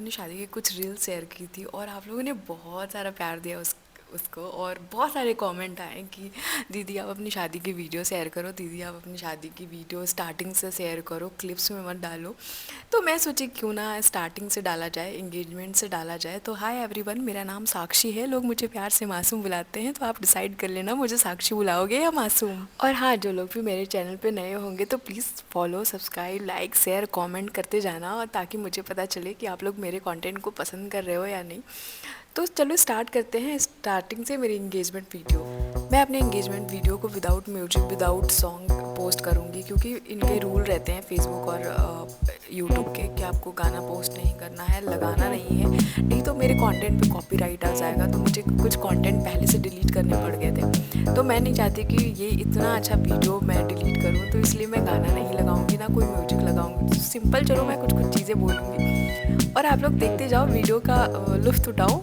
अपनी शादी की कुछ रील्स शेयर की थी और आप लोगों ने बहुत सारा प्यार दिया उसको और बहुत सारे कमेंट आए कि दीदी आप अपनी शादी की वीडियो शेयर करो, दीदी आप अपनी शादी की वीडियो स्टार्टिंग से शेयर करो, क्लिप्स में मत डालो। तो मैं सोची क्यों ना स्टार्टिंग से डाला जाए, एंगेजमेंट से डाला जाए। तो हाय एवरीवन, मेरा नाम साक्षी है, लोग मुझे प्यार से मासूम बुलाते हैं, तो आप डिसाइड कर लेना मुझे साक्षी बुलाओगे या मासूम। और हाँ, जो लोग भी मेरे चैनल पे नए होंगे तो please follow, subscribe, like, share, comment करते जाना, और ताकि मुझे पता चले कि आप लोग मेरे कंटेंट को पसंद कर रहे हो या नहीं। तो चलो स्टार्ट करते हैं स्टार्टिंग से मेरी एंगेजमेंट वीडियो। मैं अपने एंगेजमेंट वीडियो को without music, without song post करूँगी, क्योंकि इनके रूल रहते हैं फेसबुक और यूट्यूब के कि आपको गाना पोस्ट नहीं करना है, लगाना नहीं है, नहीं तो मेरे कंटेंट पे कॉपीराइट आ जाएगा। तो मुझे कुछ कंटेंट पहले से डिलीट करने पड़ गए थे, तो मैं नहीं चाहती कि ये इतना अच्छा वीडियो मैं डिलीट करूँ, तो इसलिए मैं गाना नहीं लगाऊंगी, ना कोई म्यूजिक लगाऊंगी। तो सिंपल चलो मैं कुछ कुछ चीज़ें बोलूँगी और आप लोग देखते जाओ, वीडियो का लुत्फ़ उठाओ।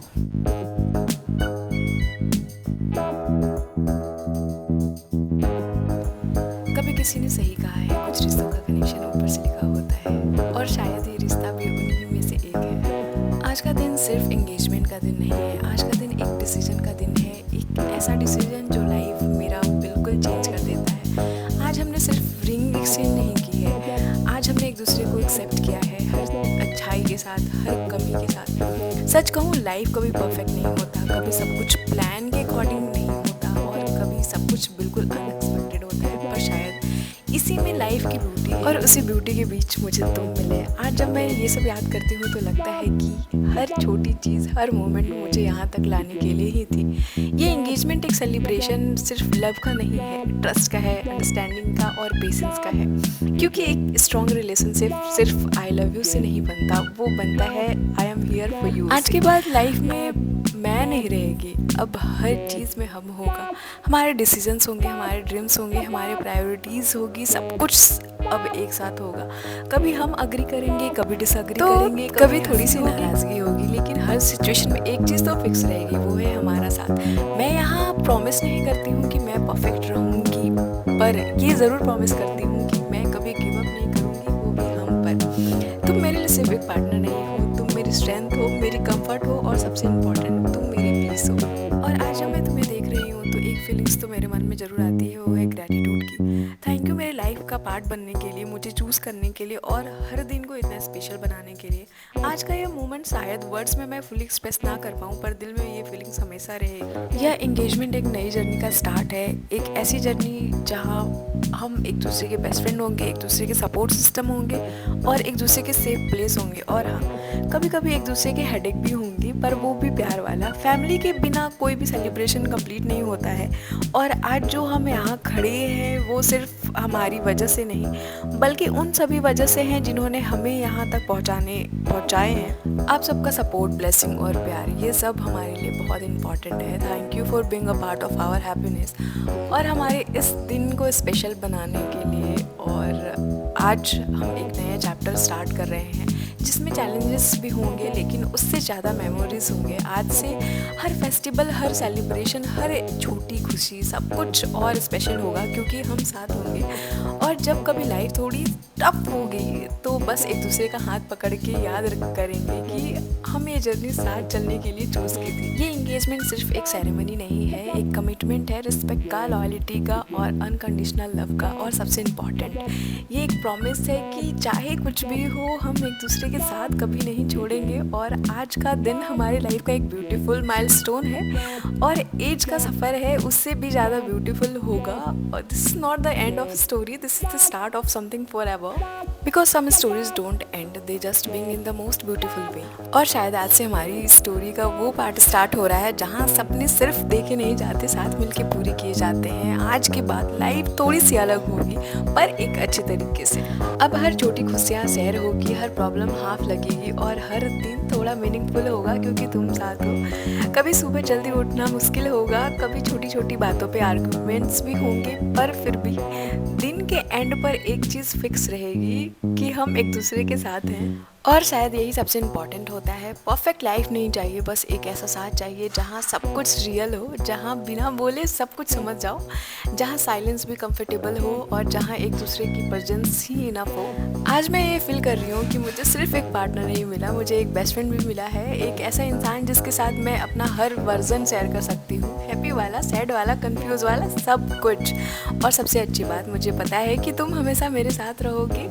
कभी किसी ने सही कहा है, कुछ रिश्तों का कनेक्शन ऊपर से लिखा होता है, और शायद ये रिश्ता भी उन्हीं में से एक है। आज का दिन सिर्फ एंगेजमेंट का दिन नहीं है, आज का दिन एक डिसीजन का दिन है, एक ऐसा डिसीजन जो लाइफ मेरा बिल्कुल चेंज कर देता है। आज हमने सिर्फ रिंग एक्सचेंज नहीं की है, आज हमने एक दूसरे को एक्सेप्ट किया है, हर अच्छाई के साथ, हर कमी के साथ। सच कहूँ, लाइफ कभी परफेक्ट नहीं होता, कभी सब कुछ प्लान के अकॉर्डिंग नहीं होता, और कभी सब कुछ बिल्कुल अनएक्सपेक्टेड होता है। पर शायद इसी में लाइफ की ब्यूटी है, और उसी ब्यूटी के बीच मुझे तुम मिले। आज जब मैं ये सब याद करती हूँ तो लगता है कि हर छोटी चीज़, हर मोमेंट मुझे यहाँ तक लाने के लिए ही थी। ये एंगेजमेंट एक सेलिब्रेशन सिर्फ लव का नहीं है, ट्रस्ट का है, अंडरस्टैंडिंग का और पेशेंस का है। क्योंकि एक स्ट्रॉन्ग रिलेशनशिप सिर्फ आई लव यू से नहीं बनता, वो बनता है I am here for you. आज के बाद लाइफ में मैं नहीं रहेगी, अब हर चीज़ में हम होगा, हमारे डिसीजंस होंगे, हमारे ड्रीम्स होंगे, हमारे प्रायोरिटीज़ होगी, सब कुछ अब एक साथ होगा। कभी हम अग्री करेंगे, कभी डिसअग्री करेंगे, कभी थोड़ी सी नाराज़गी होगी, लेकिन हर सिचुएशन में एक चीज़ तो फिक्स रहेगी, वो है हमारा साथ। मैं यहाँ प्रॉमिस नहीं करती हूँ कि मैं परफेक्ट रहूँगी, पर ये ज़रूर प्रॉमिस करती हूँ कि मैं कभी गिव अप नहीं करूँगी, वो भी हम पर। तुम मेरे लिए सिर्फ एक पार्टनर नहीं हो, तुम मेरी स्ट्रेंथ हो, मेरी कंफर्ट हो, और सबसे इम्पोर्टेंट तुम मेरी पीस हो। और आज जब मैं तुम्हें देख रही हूँ तो एक फीलिंग्स तो मेरे मन में ज़रूर आती है, वो है ग्रैटिट्यूड की। थैंक यू मेरे लाइफ का पार्ट बनने के लिए, मुझे चूज़ करने के लिए, और हर दिन को इतना स्पेशल बनाने के लिए। आज का ये मोमेंट शायद वर्ड्स में मैं फुली एक्सप्रेस ना कर पाऊँ, पर दिल में ये फीलिंग्स हमेशा रहेगी। यह एंगेजमेंट एक नई जर्नी का स्टार्ट है, एक ऐसी जर्नी जहाँ हम एक दूसरे के बेस्ट फ्रेंड होंगे, एक दूसरे के सपोर्ट सिस्टम होंगे, और एक दूसरे के सेफ प्लेस होंगे। और हाँ, कभी कभी एक दूसरे के हेडेक भी होंगी, पर वो भी प्यार वाला। फैमिली के बिना कोई भी सेलिब्रेशन कंप्लीट नहीं होता है, और आज जो हम यहाँ खड़े हैं वो सिर्फ हमारी वजह से नहीं, बल्कि उन सभी वजह से हैं जिन्होंने हमें यहाँ तक पहुँचाए हैं। आप सबका सपोर्ट, ब्लेसिंग और प्यार, ये सब हमारे लिए बहुत इंपॉर्टेंट है। Thank you for being a part of our happiness, और हमारे इस दिन को स्पेशल बनाने के लिए। और आज हम एक नया चैप्टर स्टार्ट कर रहे हैं, जिसमें चैलेंजेस भी होंगे, लेकिन उससे ज़्यादा मेमोरीज होंगे। आज से हर फेस्टिवल, हर सेलिब्रेशन, हर छोटी खुशी, सब कुछ और स्पेशल होगा, क्योंकि हम साथ होंगे। और जब कभी लाइफ थोड़ी टफ होगी तो बस एक दूसरे का हाथ पकड़ के याद करेंगे कि हम ये जर्नी साथ चलने के लिए चूज़ की थी। ये एंगेजमेंट सिर्फ एक सेरेमनी नहीं है, एक कमिटमेंट है, रिस्पेक्ट का, लॉयल्टी का, और अनकंडीशनल लव का, और सबसे इम्पॉर्टेंट ये एक प्रॉमिस है कि चाहे कुछ भी हो, हम एक दूसरे के साथ कभी नहीं छोड़ेंगे। और आज का दिन हमारी लाइफ का एक ब्यूटीफुल माइलस्टोन है, और एज का सफ़र है, उससे भी ज़्यादा ब्यूटीफुल होगा। और this is not the end of story, this is the start of something forever, because some stories don't end, they just begin in the most beautiful way. और शायद आज से हमारी स्टोरी का वो पार्ट स्टार्ट हो रहा है जहाँ सपने सिर्फ देखे नहीं जाते, साथ मिलके पूरे किए जाते हैं। आज के बाद लाइफ थोड़ी सी अलग होगी, पर एक अच्छे तरीके से। अब हर छोटी खुशियाँ शेयर होगी, हर प्रॉब्लम हाफ लगेगी, और हर दिन थोड़ा मीनिंगफुल होगा, क्योंकि तुम साथ हो। कभी सुबह जल्दी उठना मुश्किल होगा, कभी छोटी छोटी बातों पे आर्गुमेंट्स भी होंगे, पर फिर भी दिन के एंड पर एक चीज़ फिक्स रहेगी कि हम एक दूसरे के साथ हैं। और शायद यही सबसे इम्पॉर्टेंट होता है। परफेक्ट लाइफ नहीं चाहिए, बस एक ऐसा साथ चाहिए जहाँ सब कुछ रियल हो, जहाँ बिना बोले सब कुछ समझ जाओ, जहाँ साइलेंस भी कंफर्टेबल हो और जहाँ एक दूसरे की प्रेजेंस ही इनफ हो। आज मैं ये फील कर रही हूँ कि मुझे सिर्फ एक पार्टनर नहीं मिला, मुझे एक बेस्ट फ्रेंड भी मिला है। एक ऐसा इंसान जिसके साथ मैं अपना हर वर्जन शेयर कर सकती हूँ, हैप्पी वाला, सैड वाला, कंफ्यूज वाला, सब कुछ। और सबसे अच्छी बात, मुझे पता है कि तुम हमेशा मेरे साथ रहोगे।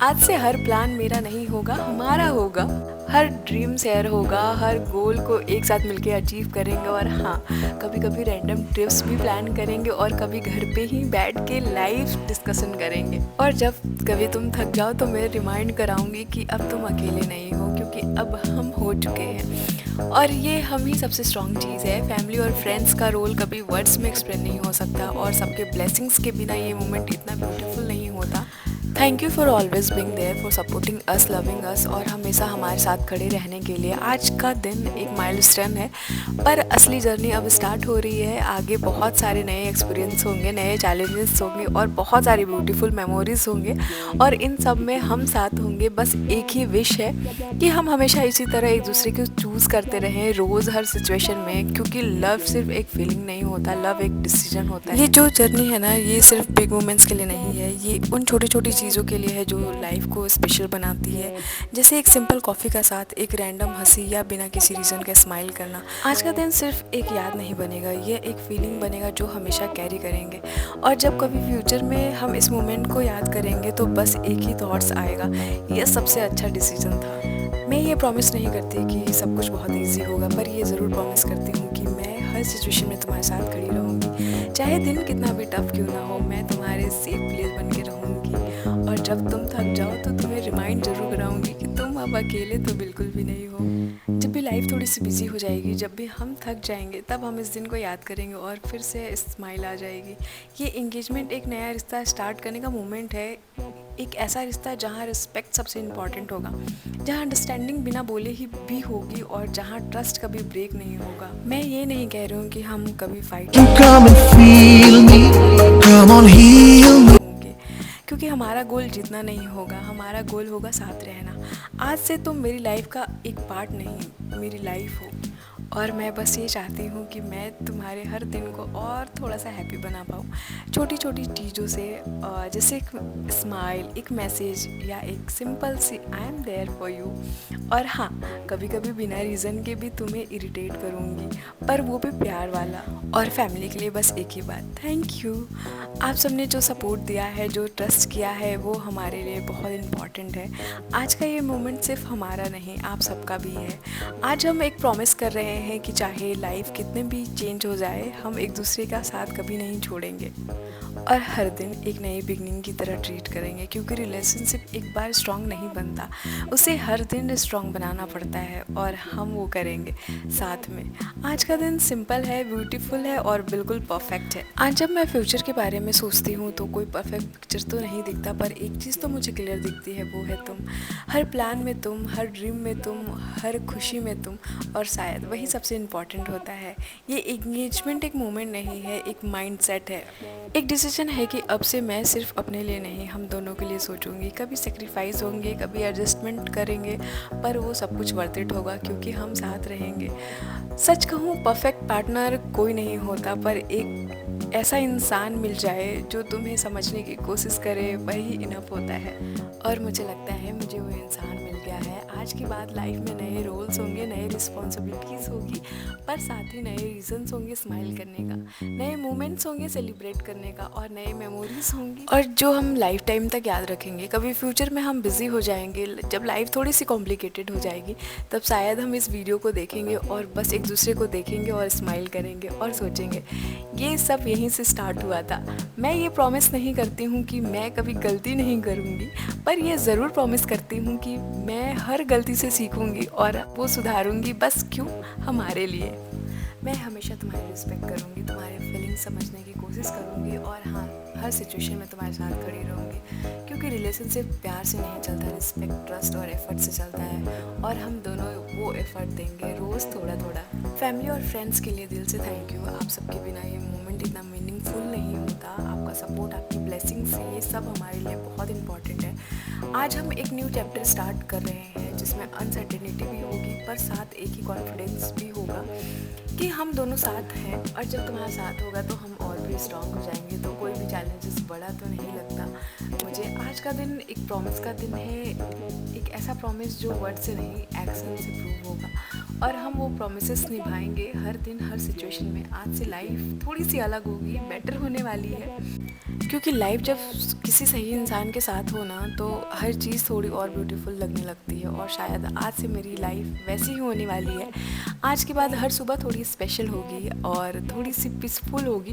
आज से हर प्लान मेरा नहीं होगा, हमारा होगा। हर ड्रीम शेयर होगा, हर गोल को एक साथ मिलके अचीव करेंगे। और हाँ, कभी कभी रैंडम ट्रिप्स भी प्लान करेंगे और कभी घर पे ही बैठ के लाइव डिस्कशन करेंगे। और जब कभी तुम थक जाओ तो मैं रिमाइंड कराऊंगी कि अब तुम अकेले नहीं हो, क्योंकि अब हम हो चुके हैं। और ये हम ही सबसे स्ट्रॉन्ग चीज़ है। फैमिली और फ्रेंड्स का रोल कभी वर्ड्स में एक्सप्लेन नहीं हो सकता, और सबके ब्लेसिंग्स के बिना ये मोमेंट इतना ब्यूटीफुल नहीं होता। Thank you for always being there, for supporting us, loving us, और हमेशा हमारे साथ खड़े रहने के लिए। आज का दिन एक माइलस्टोन है, पर असली जर्नी अब स्टार्ट हो रही है। आगे बहुत सारे नए एक्सपीरियंस होंगे, नए चैलेंजेस होंगे और बहुत सारी ब्यूटीफुल मेमोरीज होंगे, और इन सब में हम साथ होंगे। बस एक ही विश है कि हम हमेशा इसी तरह एक दूसरे को चूज़ करते रहें रोज़, हर सिचुएशन में, क्योंकि लव सिर्फ एक फीलिंग नहीं होता, लव एक डिसीजन होता है। ये जो जर्नी है ना, ये सिर्फ बिग मोमेंट्स के लिए नहीं है, ये उन छोटी छोटी चीज़ों के लिए है जो लाइफ को स्पेशल बनाती है। जैसे एक सिंपल कॉफ़ी का साथ, एक रैंडम हंसी, या बिना किसी रीज़न का स्माइल करना। आज का दिन सिर्फ एक याद नहीं बनेगा, ये एक फीलिंग बनेगा जो हमेशा कैरी करेंगे। और जब कभी फ्यूचर में हम इस मोमेंट को याद करेंगे तो बस एक ही थॉट्स आएगा, यह सबसे अच्छा डिसीजन था। मैं ये प्रॉमिस नहीं करती कि सब कुछ बहुत ईजी होगा, पर ये ज़रूर प्रॉमिस करती हूँ कि मैं हर सिचुएशन में तुम्हारे साथ खड़ी रहूँगी। चाहे दिन कितना भी टफ क्यों ना हो, मैं तुम्हारे सेफ प्लेस बन के रहूँगी। और जब तुम थक जाओ तो तुम्हें रिमाइंड ज़रूर कराऊँगी कि तुम अब अकेले तो बिल्कुल भी नहीं हो। जब भी लाइफ थोड़ी सी बिजी हो जाएगी, जब भी हम थक जाएंगे, तब हम इस दिन को याद करेंगे और फिर से स्माइल आ जाएगी। ये एंगेजमेंट एक नया रिश्ता स्टार्ट करने का मोमेंट है, एक ऐसा रिश्ता जहाँ रिस्पेक्ट सबसे इम्पॉर्टेंट होगा, जहाँ अंडरस्टैंडिंग बिना बोले ही भी होगी, और जहाँ ट्रस्ट कभी ब्रेक नहीं होगा। मैं ये नहीं कह रही हूँ कि हम कभी फाइट होंगे, क्योंकि हमारा गोल जीतना नहीं होगा, हमारा गोल होगा साथ रहना। आज से तुम मेरी लाइफ का एक पार्ट नहीं, मेरी लाइफ हो। और मैं बस ये चाहती हूँ कि मैं तुम्हारे हर दिन को और थोड़ा सा हैप्पी बना पाऊँ, छोटी छोटी चीज़ों से, जैसे एक स्माइल, एक मैसेज, या एक सिंपल सी I am there for you. और हाँ, कभी कभी बिना रीज़न के भी तुम्हें इरिटेट करूँगी, पर वो भी प्यार वाला। और फैमिली के लिए बस एक ही बात, थैंक यू। आप सबने जो सपोर्ट दिया है, जो ट्रस्ट किया है, वो हमारे लिए बहुत इम्पॉर्टेंट है। आज का ये मोमेंट सिर्फ हमारा नहीं, आप सबका भी है। आज हम एक प्रॉमिस कर रहे हैं कि चाहे लाइफ कितने भी चेंज हो जाए, हम एक दूसरे का साथ कभी नहीं छोड़ेंगे, और हर दिन एक नई बिगनिंग की तरह ट्रीट करेंगे। क्योंकि रिलेशनशिप एक बार स्ट्रॉन्ग नहीं बनता, उसे हर दिन स्ट्रॉन्ग बनाना पड़ता है, और हम वो करेंगे साथ में। आज का दिन सिंपल है, ब्यूटीफुल है, और बिल्कुल परफेक्ट है। आज जब मैं फ्यूचर के बारे में सोचती हूँ तो कोई परफेक्ट पिक्चर तो नहीं दिखता, पर एक चीज़ तो मुझे क्लियर दिखती है, वो है तुम। हर प्लान में तुम, हर ड्रीम में तुम, हर खुशी में तुम, और शायद वही सबसे इम्पॉर्टेंट होता है। ये एंगेजमेंट एक मोमेंट नहीं है, एक माइंडसेट है, एक डिसीजन है कि अब से मैं सिर्फ अपने लिए नहीं, हम दोनों के लिए सोचूंगी। कभी सेक्रीफाइस होंगे, कभी एडजस्टमेंट करेंगे, पर वो सब कुछ वर्थ इट होगा, क्योंकि हम साथ रहेंगे। सच कहूँ, परफेक्ट पार्टनर कोई नहीं होता, पर एक ऐसा इंसान मिल जाए जो तुम्हें समझने की कोशिश करे, वही इनफ होता है। और मुझे लगता है मुझे वो इंसान मिल गया है। आज के बाद लाइफ में नए रोल्स होंगे, नए रिस्पॉन्सिबिलिटीज़ होगी, पर साथ ही नए रीजंस होंगे स्माइल करने का, नए मोमेंट्स होंगे सेलिब्रेट करने का, और नए मेमोरीज होंगी, और जो हम लाइफ टाइम तक याद रखेंगे। कभी फ्यूचर में हम बिज़ी हो जाएंगे, जब लाइफ थोड़ी सी कॉम्प्लिकेटेड हो जाएगी, तब शायद हम इस वीडियो को देखेंगे और बस एक दूसरे को देखेंगे और स्माइल करेंगे और सोचेंगे ये सब यहीं से स्टार्ट हुआ था। मैं ये प्रॉमिस नहीं करती हूँ कि मैं कभी गलती नहीं करूँगी, पर ये ज़रूर प्रॉमिस करती हूँ कि मैं हर गलती से सीखूँगी और वो सुधारूँगी, बस क्यों, हमारे लिए। मैं हमेशा तुम्हारी रिस्पेक्ट करूँगी, तुम्हारे फीलिंग्स समझने की कोशिश करूँगी, और हाँ, हर सिचुएशन में तुम्हारे साथ खड़ी रहूँगी, क्योंकि रिलेशनशिप प्यार से नहीं चलता, रिस्पेक्ट, ट्रस्ट और एफर्ट से चलता है, और हम दोनों वो एफर्ट देंगे रोज़ थोड़ा थोड़ा। फैमिली और फ्रेंड्स के लिए दिल से थैंक यू, आप सबके बिना ये मोमेंट इतना मीनिंगफुल नहीं होता। आपका सपोर्ट, आपकी ब्लेसिंग्स, ये सब हमारे लिए बहुत इम्पॉर्टेंट है। आज हम एक न्यू चैप्टर स्टार्ट कर रहे हैं जिसमें अनसर्टेनिटी भी होगी पर साथ एक ही कॉन्फिडेंस भी होगा कि हम दोनों साथ हैं, और जब तुम्हारा साथ होगा तो हम और भी स्ट्रांग हो जाएंगे। तो कोई भी चैलेंजेस बड़ा तो नहीं लगता मुझे। आज का दिन एक प्रॉमिस का दिन है, एक ऐसा प्रॉमिस जो वर्ड से नहीं एक्शन से प्रूव होगा, और हम वो प्रॉमिसेस निभाएंगे हर दिन हर सिचुएशन में। आज से लाइफ थोड़ी सी अलग होगी, बेटर होने वाली है, क्योंकि लाइफ जब किसी सही इंसान के साथ हो ना तो हर चीज़ थोड़ी और ब्यूटीफुल लगने लगती है। और शायद आज से मेरी लाइफ वैसी ही होने वाली है। आज के बाद हर सुबह थोड़ी स्पेशल होगी और थोड़ी सी पीसफुल होगी,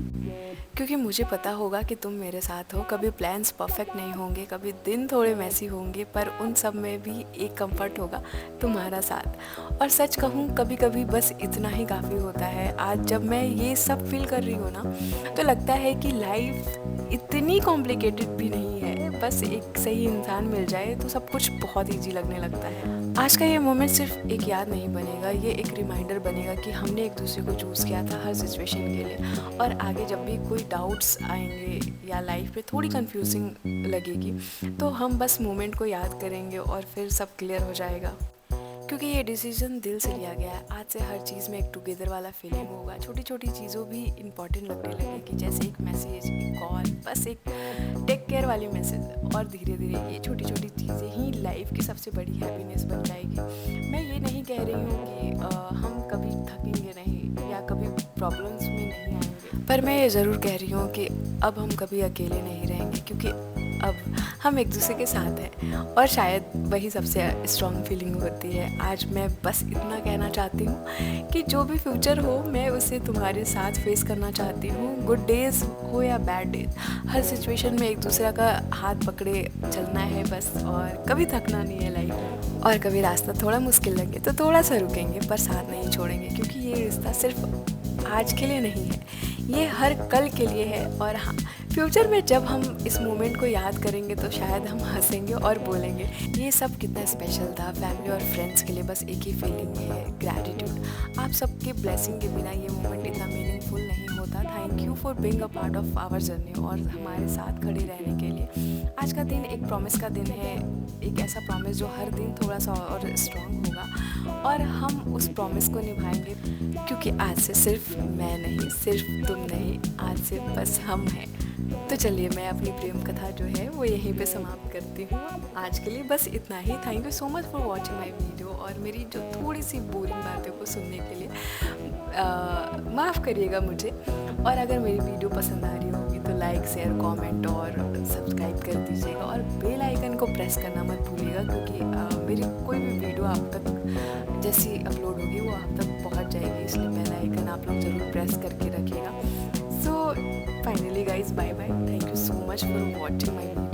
क्योंकि मुझे पता होगा कि तुम मेरे साथ हो। कभी प्लान्स परफेक्ट नहीं होंगे, कभी दिन थोड़े मैसी होंगे, पर उन सब में भी एक कंफर्ट होगा, तुम्हारा साथ। और सच कहूँ, कभी कभी बस इतना ही काफ़ी होता है। आज जब मैं ये सब फील कर रही हूँ ना, तो लगता है कि लाइफ इतनी कॉम्प्लिकेटेड भी नहीं है। बस एक सही इंसान मिल जाए तो सब कुछ बहुत ईजी लगने लगता है। आज का ये मोमेंट सिर्फ एक याद नहीं बनेगा, ये एक रिमाइंडर बनेगा कि हमने एक दूसरे को चूज़ किया था हर सिचुएशन के लिए। और आगे जब भी कोई डाउट्स आएंगे या लाइफ में थोड़ी कंफ्यूजिंग लगेगी, तो हम बस मोमेंट को याद करेंगे और फिर सब क्लियर हो जाएगा। क्योंकि ये डिसीजन दिल से लिया गया है। आज से हर चीज़ में एक टुगेदर वाला फीलिंग होगा। छोटी छोटी चीज़ों भी इम्पॉर्टेंट लगने लगेगी, जैसे एक मैसेज, एक कॉल, बस एक टेक केयर वाली मैसेज। और धीरे धीरे ये छोटी छोटी चीज़ें ही लाइफ की सबसे बड़ी हैप्पीनेस बन जाएगी। मैं ये नहीं कह रही हूँ कि हम कभी थकेंगे नहीं या कभी प्रॉब्लम्स में नहीं आएंगे, पर मैं ये ज़रूर कह रही हूँ कि अब हम कभी अकेले नहीं रहेंगे, क्योंकि अब हम एक दूसरे के साथ हैं। और शायद वही सबसे स्ट्रॉन्ग फीलिंग होती है। आज मैं बस इतना कहना चाहती हूँ कि जो भी फ्यूचर हो, मैं उसे तुम्हारे साथ फेस करना चाहती हूँ। गुड डेज़ हो या बैड डेज, हर सिचुएशन में एक दूसरे का हाथ पकड़े चलना है बस, और कभी थकना नहीं है लाइफ में। और कभी रास्ता थोड़ा मुश्किल लगे तो थोड़ा सा रुकेंगे, पर साथ नहीं छोड़ेंगे, क्योंकि ये रिश्ता सिर्फ आज के लिए नहीं है, ये हर कल के लिए है। और हाँ, फ्यूचर में जब हम इस मोमेंट को याद करेंगे तो शायद हम हंसेंगे और बोलेंगे ये सब कितना स्पेशल था। फैमिली और फ्रेंड्स के लिए बस एक ही फीलिंग है, ग्रैटिट्यूड। आप सबके ब्लेसिंग के बिना ये मोमेंट इतना मीनिंगफुल नहीं होता। Thank you for being a part of our journey और हमारे साथ खड़े रहने के लिए। आज का दिन एक प्रॉमिस का दिन है, एक ऐसा प्रॉमिस जो हर दिन थोड़ा सा और स्ट्रॉन्ग होगा, और हम उस प्रॉमिस को निभाएंगे, क्योंकि आज से सिर्फ मैं नहीं, सिर्फ तुम नहीं, आज से बस हम हैं। तो चलिए, मैं अपनी प्रेम कथा जो है वो यहीं पे समाप्त करती हूँ। आज के लिए बस इतना ही। Thank you so much for watching my video, और मेरी जो थोड़ी सी बोरिंग बातों को सुनने के लिए माफ़ करिएगा मुझे। और अगर मेरी वीडियो पसंद आ रही होगी तो लाइक, शेयर, कमेंट और सब्सक्राइब कर दीजिएगा, और बेल आइकन को प्रेस करना मत भूलिएगा, क्योंकि मेरी कोई भी वीडियो आप तक जैसी अपलोड होगी वो आप तक पहुँच जाएगी। इसलिए बेल आइकन आप लोग ज़रूर प्रेस करके रखिएगा। So finally guys, bye bye. Thank you so much for watching my video.